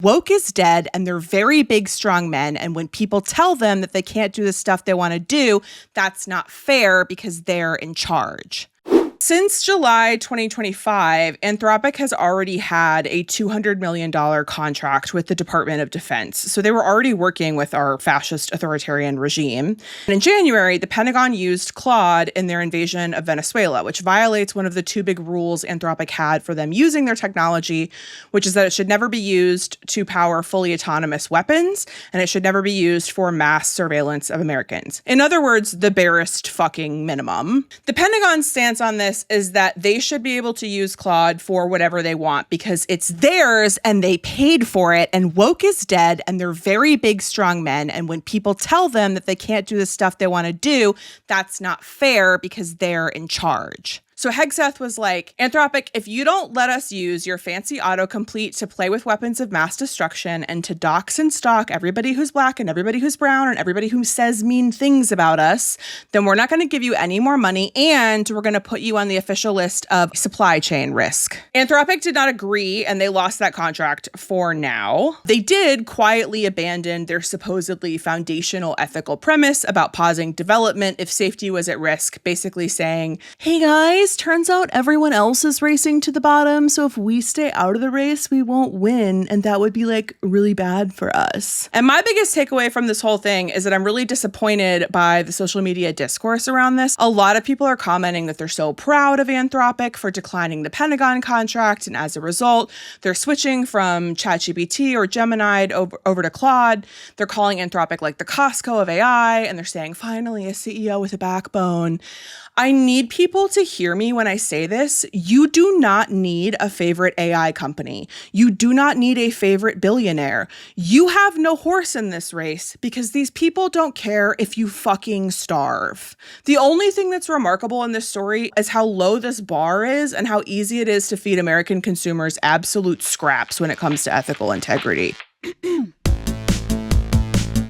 Woke is dead, and they're very big, strong men. And when people tell them that they can't do the stuff they want to do, that's not fair because they're in charge. Since July 2025, Anthropic has already had a $200 million contract with the Department of Defense. So they were already working with our fascist authoritarian regime. And in January, the Pentagon used Claude in their invasion of Venezuela, which violates one of the two big rules Anthropic had for them using their technology, which is that it should never be used to power fully autonomous weapons, and it should never be used for mass surveillance of Americans. In other words, the barest fucking minimum. The Pentagon's stance on this is that they should be able to use Claude for whatever they want because it's theirs and they paid for it, and woke is dead, and they're very big, strong men. And when people tell them that they can't do the stuff they want to do, that's not fair because they're in charge. So Hegseth was like, Anthropic, if you don't let us use your fancy autocomplete to play with weapons of mass destruction and to dox and stalk everybody who's black and everybody who's brown and everybody who says mean things about us, then we're not going to give you any more money, and we're going to put you on the official list of supply chain risk. Anthropic did not agree, and they lost that contract for now. They did quietly abandon their supposedly foundational ethical premise about pausing development if safety was at risk, basically saying, hey guys, turns out everyone else is racing to the bottom, so if we stay out of the race, we won't win, and that would be like really bad for us. And my biggest takeaway from this whole thing is that I'm really disappointed by the social media discourse around this. A lot of people are commenting that they're so proud of Anthropic for declining the Pentagon contract, and as a result, they're switching from ChatGPT or Gemini over to Claude. They're calling Anthropic like the Costco of AI, and they're saying, finally, a CEO with a backbone. I need people to hear me when I say this. You do not need a favorite AI company. You do not need a favorite billionaire. You have no horse in this race because these people don't care if you fucking starve. The only thing that's remarkable in this story is how low this bar is and how easy it is to feed American consumers absolute scraps when it comes to ethical integrity.